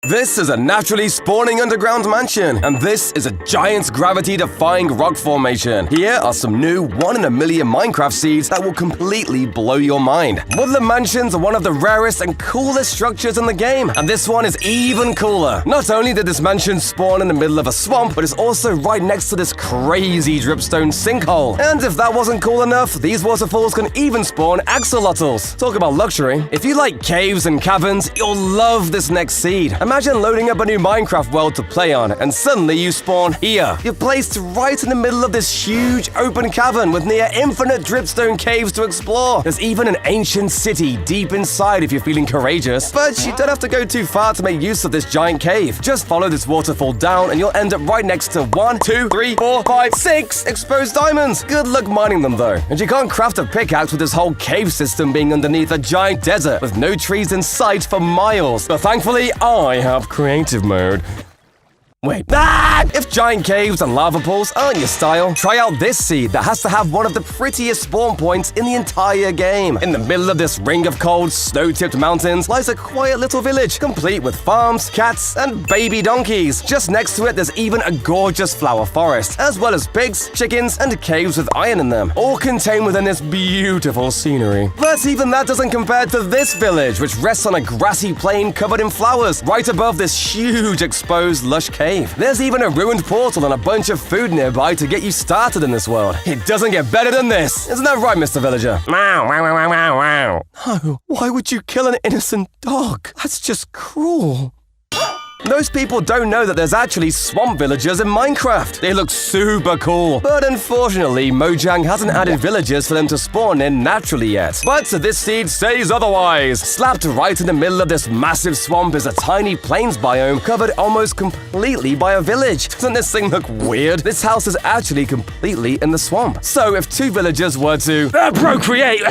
This is a naturally spawning underground mansion, and this is a giant gravity-defying rock formation. Here are some new 1-in-a-million Minecraft seeds that will completely blow your mind. Woodland mansions are one of the rarest and coolest structures in the game, and this one is even cooler. Not only did this mansion spawn in the middle of a swamp, but it's also right next to this crazy dripstone sinkhole. And if that wasn't cool enough, these waterfalls can even spawn axolotls. Talk about luxury. If you like caves and caverns, you'll love this next seed. Imagine loading up a new Minecraft world to play on, and suddenly you spawn here. You're placed right in the middle of this huge open cavern with near infinite dripstone caves to explore. There's even an ancient city deep inside if you're feeling courageous. But you don't have to go too far to make use of this giant cave. Just follow this waterfall down and you'll end up right next to 1, 2, 3, 4, 5, 6 exposed diamonds. Good luck mining them though. And you can't craft a pickaxe with this whole cave system being underneath a giant desert with no trees in sight for miles. But thankfully, I have creative mode. Wait. If giant caves and lava pools aren't your style, try out this seed that has to have one of the prettiest spawn points in the entire game. In the middle of this ring of cold, snow-tipped mountains lies a quiet little village, complete with farms, cats, and baby donkeys. Just next to it, there's even a gorgeous flower forest, as well as pigs, chickens, and caves with iron in them, all contained within this beautiful scenery. But even that doesn't compare to this village, which rests on a grassy plain covered in flowers, right above this huge exposed lush cave. There's even a ruined portal and a bunch of food nearby to get you started in this world. It doesn't get better than this. Isn't that right, Mr. Villager? Wow, wow, wow, wow, wow. Oh, why would you kill an innocent dog? That's just cruel. Most people don't know that there's actually swamp villagers in Minecraft. They look super cool. But unfortunately, Mojang hasn't added villagers for them to spawn in naturally yet. But this seed says otherwise. Slapped right in the middle of this massive swamp is a tiny plains biome covered almost completely by a village. Doesn't this thing look weird? This house is actually completely in the swamp. So if 2 villagers were to procreate,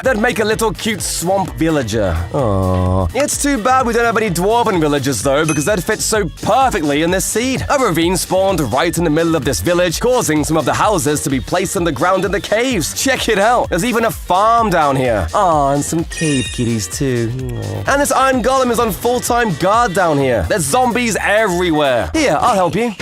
they'd make a little cute swamp villager. Aww. It's too bad we don't have any dwarven villagers though, because they'd fit so perfectly in this seed. A ravine spawned right in the middle of this village, causing some of the houses to be placed underground in the caves. Check it out. There's even a farm down here. Aw, and some cave kitties too. Aww. And this iron golem is on full-time guard down here. There's zombies everywhere. Here, I'll help you.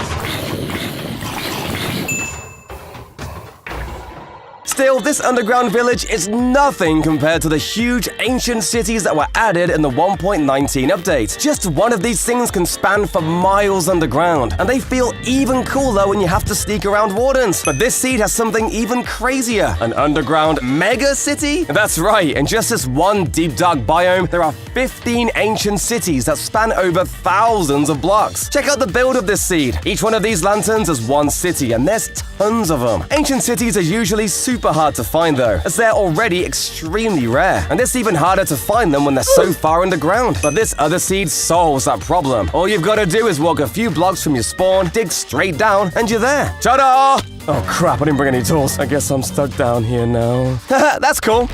Still, this underground village is nothing compared to the huge ancient cities that were added in the 1.19 update. Just one of these things can span for miles underground, and they feel even cooler when you have to sneak around wardens. But this seed has something even crazier. An underground mega city? That's right, in just this one deep dark biome, there are 15 ancient cities that span over thousands of blocks. Check out the build of this seed. Each one of these lanterns is one city, and there's tons of them. Ancient cities are usually super hard to find though, as they're already extremely rare, and it's even harder to find them when they're so far underground. But this other seed solves that problem. All you've got to do is walk a few blocks from your spawn, dig straight down, and you're there. Ta-da! Oh crap, I didn't bring any tools. I guess I'm stuck down here now. That's cool.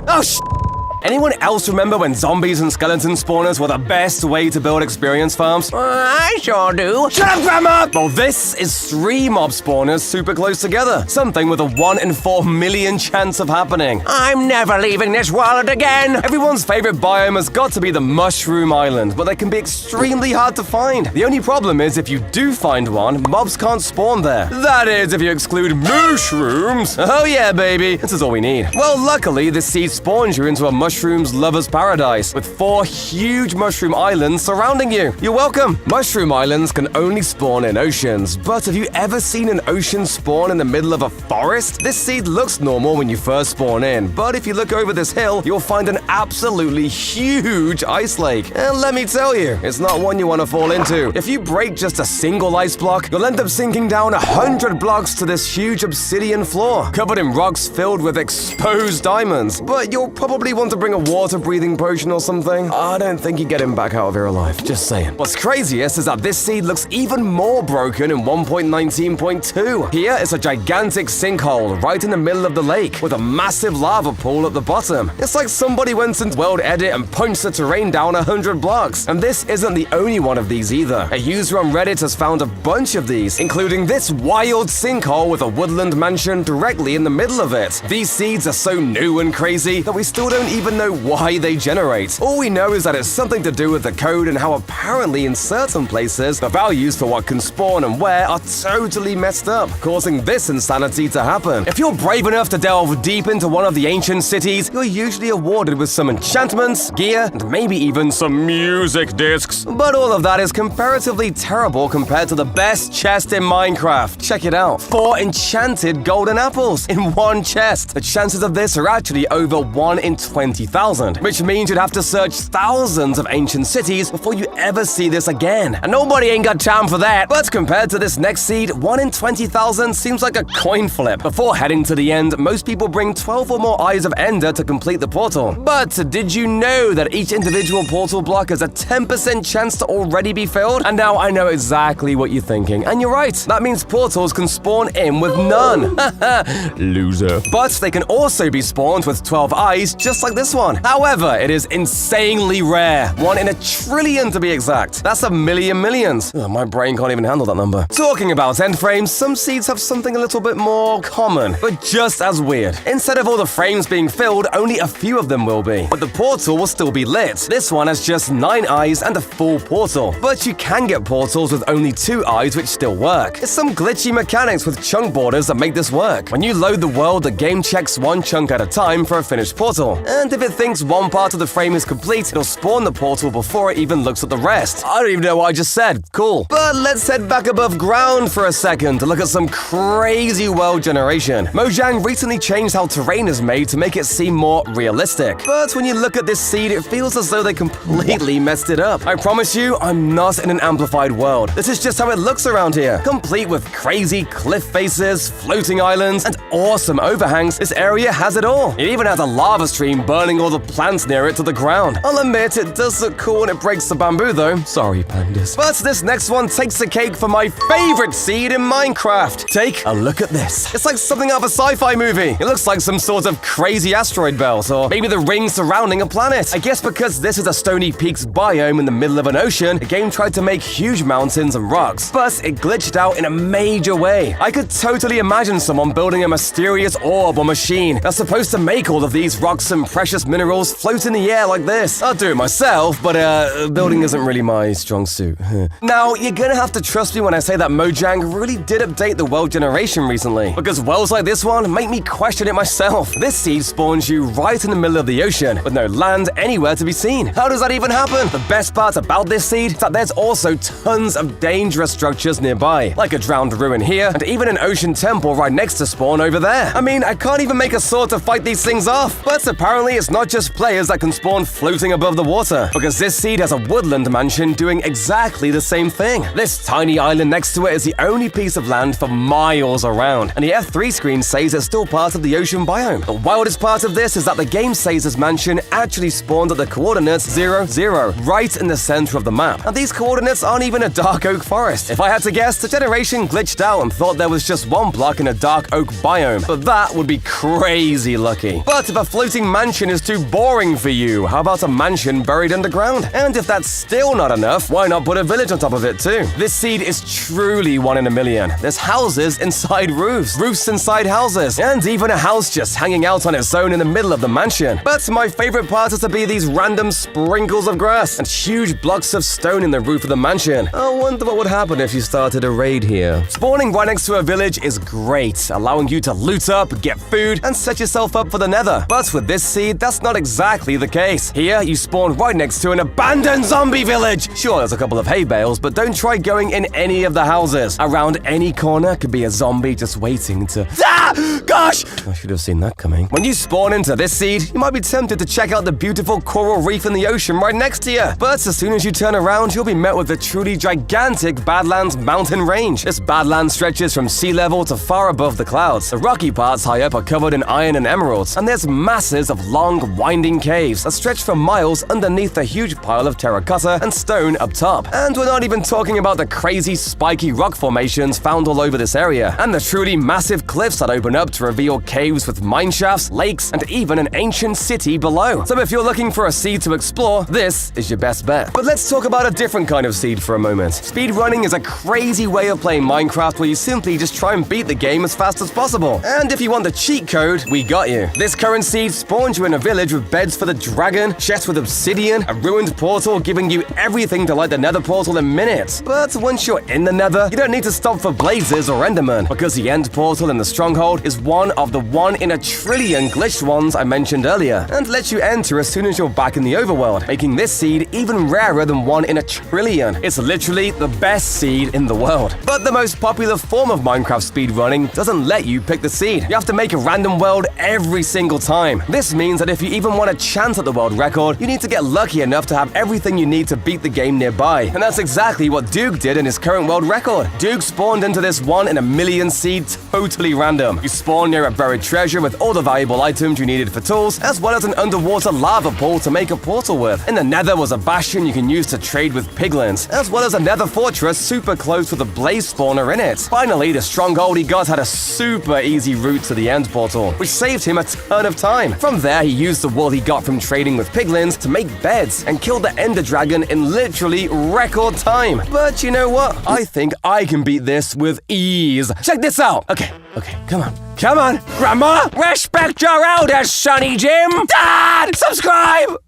Oh sh! Anyone else remember when zombies and skeleton spawners were the best way to build experience farms? I sure do. Shut up, Grandma! Well, this is 3 mob spawners super close together. Something with a 1 in 4 million chance of happening. I'm never leaving this world again! Everyone's favorite biome has got to be the Mushroom Island, but they can be extremely hard to find. The only problem is if you do find one, mobs can't spawn there. That is, if you exclude mushrooms. Oh yeah, baby. This is all we need. Well, luckily, this seed spawns you into a mushroom's lover's paradise, with 4 huge mushroom islands surrounding you. You're welcome. Mushroom islands can only spawn in oceans, but have you ever seen an ocean spawn in the middle of a forest? This seed looks normal when you first spawn in, but if you look over this hill, you'll find an absolutely huge ice lake. And let me tell you, it's not one you want to fall into. If you break just a single ice block, you'll end up sinking down 100 blocks to this huge obsidian floor, covered in rocks filled with exposed diamonds. But you'll probably want to bring a water-breathing potion or something, I don't think you get him back out of here alive. Just saying. What's craziest is that this seed looks even more broken in 1.19.2. Here is a gigantic sinkhole right in the middle of the lake with a massive lava pool at the bottom. It's like somebody went into World Edit and punched the terrain down 100 blocks. And this isn't the only one of these either. A user on Reddit has found a bunch of these, including this wild sinkhole with a woodland mansion directly in the middle of it. These seeds are so new and crazy that we still don't even know why they generate. All we know is that it's something to do with the code and how apparently in certain places the values for what can spawn and where are totally messed up, causing this insanity to happen. If you're brave enough to delve deep into one of the ancient cities, you're usually awarded with some enchantments, gear, and maybe even some music discs. But all of that is comparatively terrible compared to the best chest in Minecraft. Check it out. 4 enchanted golden apples in one chest. The chances of this are actually over 1 in 20,000, which means you'd have to search thousands of ancient cities before you ever see this again. And nobody ain't got time for that. But compared to this next seed, 1 in 20,000 seems like a coin flip. Before heading to the end, most people bring 12 or more Eyes of Ender to complete the portal. But did you know that each individual portal block has a 10% chance to already be filled? And now I know exactly what you're thinking. And you're right. That means portals can spawn in with none. Loser. But they can also be spawned with 12 eyes, just like this one. However, it is insanely rare. 1 in a trillion to be exact. That's a million millions. Ugh, my brain can't even handle that number. Talking about end frames, some seeds have something a little bit more common, but just as weird. Instead of all the frames being filled, only a few of them will be. But the portal will still be lit. This one has just 9 eyes and a full portal. But you can get portals with only 2 eyes which still work. It's some glitchy mechanics with chunk borders that make this work. When you load the world, the game checks 1 chunk at a time for a finished portal. And if it thinks one part of the frame is complete, it'll spawn the portal before it even looks at the rest. I don't even know what I just said. Cool. But let's head back above ground for a second to look at some crazy world generation. Mojang recently changed how terrain is made to make it seem more realistic. But when you look at this seed, it feels as though they completely messed it up. I promise you, I'm not in an amplified world. This is just how it looks around here. Complete with crazy cliff faces, floating islands, and awesome overhangs, this area has it all. It even has a lava stream burning all the plants near it to the ground. I'll admit, it does look cool when it breaks the bamboo though. Sorry, pandas. But this next one takes the cake for my favorite seed in Minecraft. Take a look at this. It's like something out of a sci-fi movie. It looks like some sort of crazy asteroid belt, or maybe the ring surrounding a planet. I guess because this is a Stony Peaks biome in the middle of an ocean, the game tried to make huge mountains and rocks, but it glitched out in a major way. I could totally imagine someone building a mysterious orb or machine that's supposed to make all of these rocks and precious minerals float in the air like this. I'll do it myself, but building isn't really my strong suit. Now, you're gonna have to trust me when I say that Mojang really did update the world generation recently, because worlds like this one make me question it myself. This seed spawns you right in the middle of the ocean, with no land anywhere to be seen. How does that even happen? The best part about this seed is that there's also tons of dangerous structures nearby, like a drowned ruin here, and even an ocean temple right next to spawn over there. I mean, I can't even make a sword to fight these things off. But apparently it's not just players that can spawn floating above the water, because this seed has a woodland mansion doing exactly the same thing. This tiny island next to it is the only piece of land for miles around, and the F3 screen says it's still part of the ocean biome. The wildest part of this is that the game says this mansion actually spawned at the coordinates 0, 0, right in the center of the map. And these coordinates aren't even a dark oak forest. If I had to guess, the generation glitched out and thought there was just one block in a dark oak biome, but that would be crazy lucky. But if a floating mansion is too boring for you, how about a mansion buried underground? And if that's still not enough, why not put a village on top of it too? This seed is truly 1 in a million. There's houses inside roofs, roofs inside houses, and even a house just hanging out on its own in the middle of the mansion. But my favorite part is to be these random sprinkles of grass and huge blocks of stone in the roof of the mansion. I wonder what would happen if you started a raid here. Spawning right next to a village is great, allowing you to loot up, get food, and set yourself up for the nether. But with this seed, that's not exactly the case. Here, you spawn right next to an abandoned zombie village. Sure, there's a couple of hay bales, but don't try going in any of the houses. Around any corner could be a zombie just waiting to... Ah! Gosh! I should have seen that coming. When you spawn into this seed, you might be tempted to check out the beautiful coral reef in the ocean right next to you. But as soon as you turn around, you'll be met with the truly gigantic Badlands mountain range. This Badlands stretches from sea level to far above the clouds. The rocky parts high up are covered in iron and emeralds, and there's masses of long long, winding caves that stretch for miles underneath the huge pile of terracotta and stone up top. And we're not even talking about the crazy, spiky rock formations found all over this area, and the truly massive cliffs that open up to reveal caves with mine shafts, lakes, and even an ancient city below. So if you're looking for a seed to explore, this is your best bet. But let's talk about a different kind of seed for a moment. Speedrunning is a crazy way of playing Minecraft where you simply just try and beat the game as fast as possible. And if you want the cheat code, we got you. This current seed spawns you in a village with beds for the dragon, chests with obsidian, a ruined portal giving you everything to light the nether portal in minutes. But once you're in the nether, you don't need to stop for blazes or enderman, because the end portal in the stronghold is one of the 1 in a trillion glitched ones I mentioned earlier, and lets you enter as soon as you're back in the overworld, making this seed even rarer than 1 in a trillion. It's literally the best seed in the world. But the most popular form of Minecraft speedrunning doesn't let you pick the seed. You have to make a random world every single time. This means that if you even want a chance at the world record, you need to get lucky enough to have everything you need to beat the game nearby. And that's exactly what Duke did in his current world record. Duke spawned into this 1 in a million seed totally random. You spawn near a buried treasure with all the valuable items you needed for tools, as well as an underwater lava pool to make a portal with. In the nether was a bastion you can use to trade with piglins, as well as a nether fortress super close with a blaze spawner in it. Finally, the stronghold he got had a super easy route to the end portal, which saved him a ton of time. From there, he used the wool he got from trading with piglins to make beds and killed the ender dragon in literally record time. But you know what? I think I can beat this with ease. Check this out. Okay, come on. Come on, Grandma! Respect your elders, Sonny Jim! Dad! Subscribe!